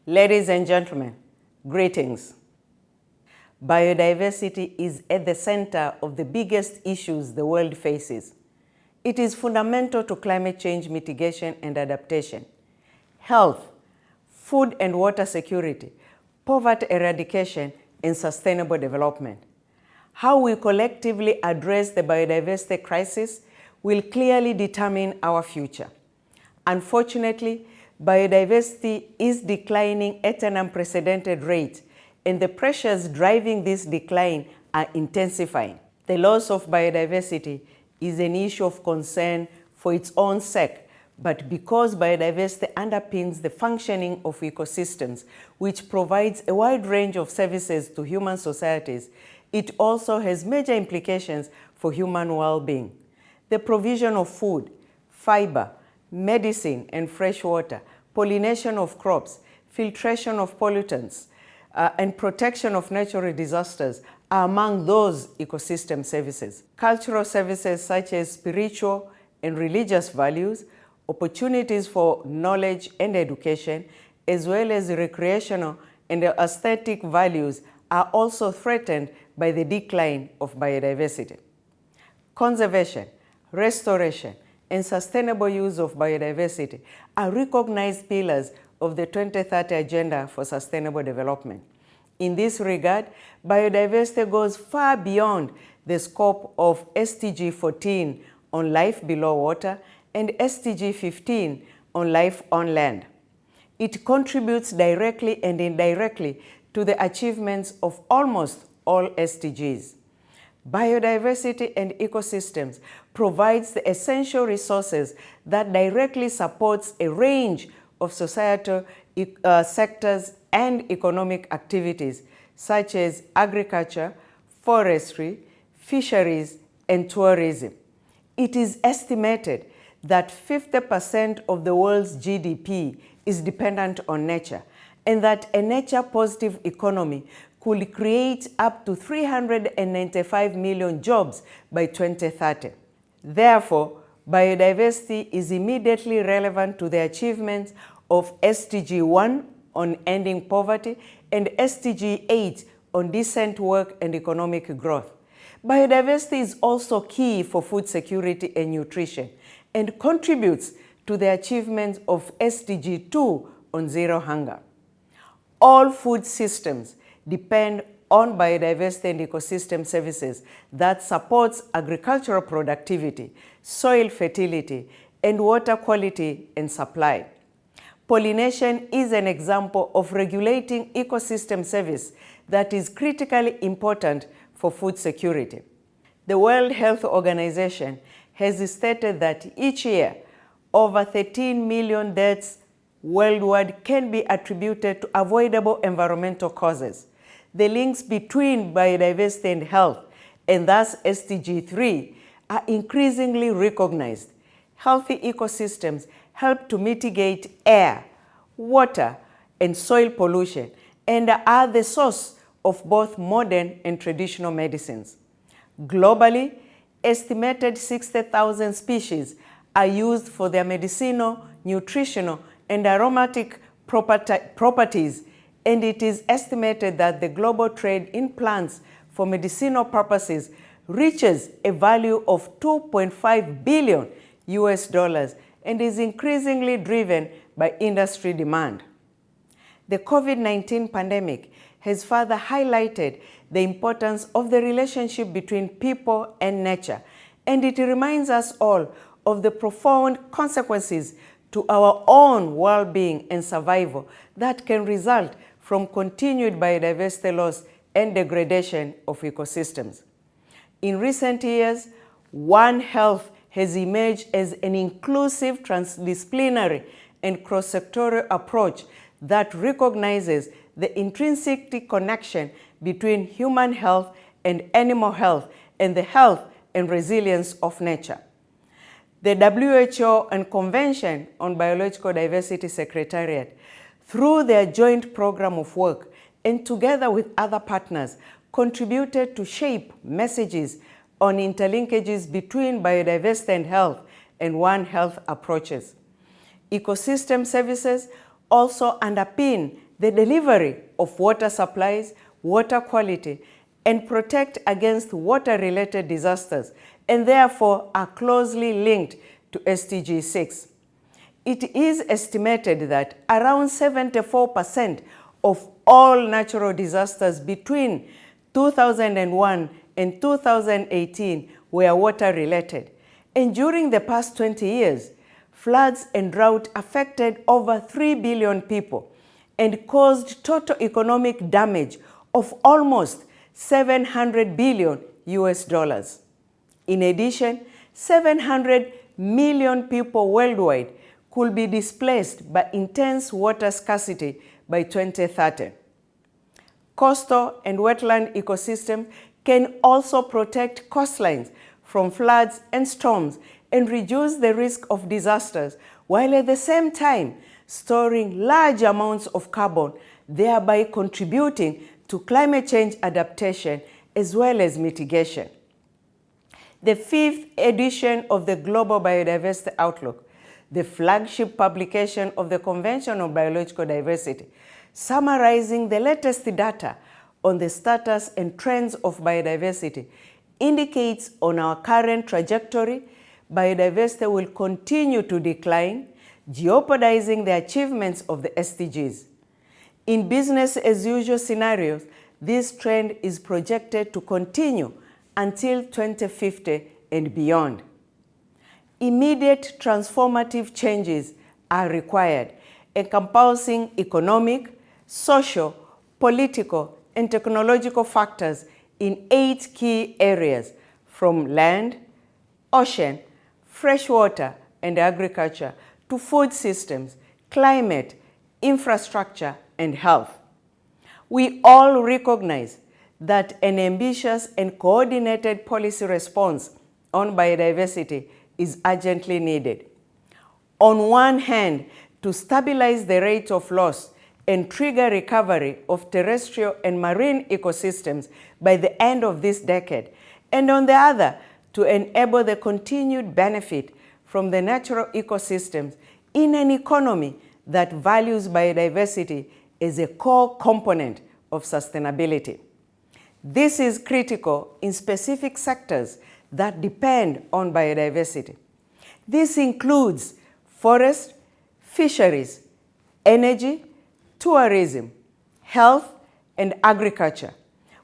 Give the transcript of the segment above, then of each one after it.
Ladies and gentlemen, greetings. Biodiversity is at the center of the biggest issues the world faces. It is fundamental to climate change mitigation and adaptation, health, food and water security, poverty eradication, and sustainable development. How we collectively address the biodiversity crisis will clearly determine our future. Unfortunately, biodiversity is declining at an unprecedented rate, and the pressures driving this decline are intensifying. The loss of biodiversity is an issue of concern for its own sake, but because biodiversity underpins the functioning of ecosystems, which provides a wide range of services to human societies, it also has major implications for human well-being. The provision of food, fiber, medicine and fresh water, pollination of crops, filtration of pollutants, and protection of natural disasters are among those ecosystem services. Cultural services such as spiritual and religious values, opportunities for knowledge and education, as well as recreational and aesthetic values are also threatened by the decline of biodiversity. Conservation, restoration, and sustainable use of biodiversity are recognized pillars of the 2030 Agenda for Sustainable Development. In this regard, biodiversity goes far beyond the scope of SDG 14 on life below water and SDG 15 on life on land. It contributes directly and indirectly to the achievements of almost all SDGs. Biodiversity and ecosystems provides the essential resources that directly supports a range of societal sectors and economic activities such as agriculture, forestry, fisheries, and tourism. It is estimated that 50% of the world's GDP is dependent on nature, and that a nature-positive economy could create up to 395 million jobs by 2030. Therefore, biodiversity is immediately relevant to the achievements of SDG 1 on ending poverty and SDG 8 on decent work and economic growth. Biodiversity is also key for food security and nutrition and contributes to the achievements of SDG 2 on zero hunger. All food systems depend on biodiversity and ecosystem services that supports agricultural productivity, soil fertility, and water quality and supply. Pollination is an example of regulating ecosystem service that is critically important for food security. The World Health Organization has stated that each year, over 13 million deaths worldwide can be attributed to avoidable environmental causes. The links between biodiversity and health, and thus SDG 3, are increasingly recognized. Healthy ecosystems help to mitigate air, water, and soil pollution, and are the source of both modern and traditional medicines. Globally, estimated 60,000 species are used for their medicinal, nutritional, and aromatic properties, and it is estimated that the global trade in plants for medicinal purposes reaches a value of $2.5 billion and is increasingly driven by industry demand. The COVID-19 pandemic has further highlighted the importance of the relationship between people and nature, and it reminds us all of the profound consequences to our own well-being and survival that can result from continued biodiversity loss and degradation of ecosystems. In recent years, One Health has emerged as an inclusive, transdisciplinary, and cross-sectorial approach that recognizes the intrinsic connection between human health and animal health and the health and resilience of nature. The WHO and Convention on Biological Diversity Secretariat, through their joint program of work and together with other partners, contributed to shape messages on interlinkages between biodiversity and health and One Health approaches. Ecosystem services also underpin the delivery of water supplies, water quality, and protect against water-related disasters, and therefore are closely linked to SDG 6. It is estimated that around 74% of all natural disasters between 2001 and 2018 were water-related. And during the past 20 years, floods and drought affected over 3 billion people and caused total economic damage of almost $700 billion US. In addition, 700 million people worldwide could be displaced by intense water scarcity by 2030. Coastal and wetland ecosystems can also protect coastlines from floods and storms and reduce the risk of disasters, while at the same time storing large amounts of carbon, thereby contributing to climate change adaptation as well as mitigation. The 5th edition of the Global Biodiversity Outlook, the flagship publication of the Convention on Biological Diversity, summarizing the latest data on the status and trends of biodiversity, indicates on our current trajectory, biodiversity will continue to decline, jeopardizing the achievements of the SDGs. In business as usual scenarios, this trend is projected to continue until 2050 and beyond. Immediate transformative changes are required, encompassing economic, social, political, and technological factors in 8 key areas, from land, ocean, freshwater, and agriculture, to food systems, climate, infrastructure, and health. We all recognize that an ambitious and coordinated policy response on biodiversity is urgently needed. On one hand, to stabilize the rate of loss and trigger recovery of terrestrial and marine ecosystems by the end of this decade, and on the other, to enable the continued benefit from the natural ecosystems in an economy that values biodiversity as a core component of sustainability. This is critical in specific sectors that depend on biodiversity. This includes forest, fisheries, energy, tourism, health, and agriculture,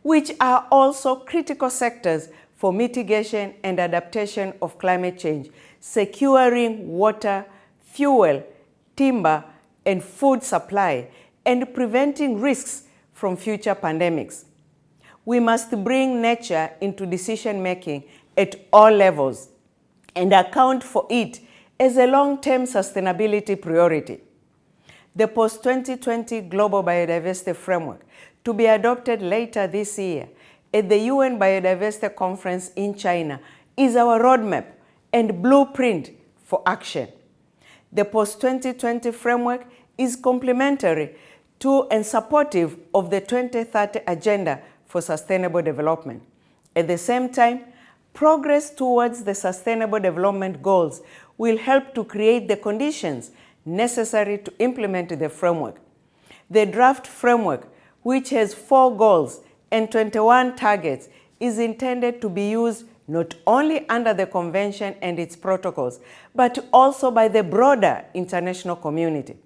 which are also critical sectors for mitigation and adaptation of climate change, securing water, fuel, timber, and food supply, and preventing risks from future pandemics. We must bring nature into decision-making at all levels and account for it as a long-term sustainability priority. The post-2020 Global Biodiversity Framework, to be adopted later this year at the UN Biodiversity Conference in China, is our roadmap and blueprint for action. The post-2020 framework is complementary to and supportive of the 2030 Agenda for Sustainable Development. At the same time, progress towards the Sustainable Development Goals will help to create the conditions necessary to implement the framework. The draft framework, which has 4 goals and 21 targets, is intended to be used not only under the Convention and its protocols, but also by the broader international community.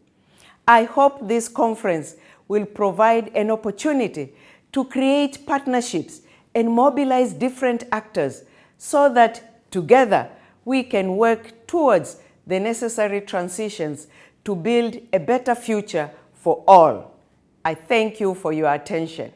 I hope this conference will provide an opportunity to create partnerships and mobilize different actors so that together we can work towards the necessary transitions to build a better future for all. I thank you for your attention.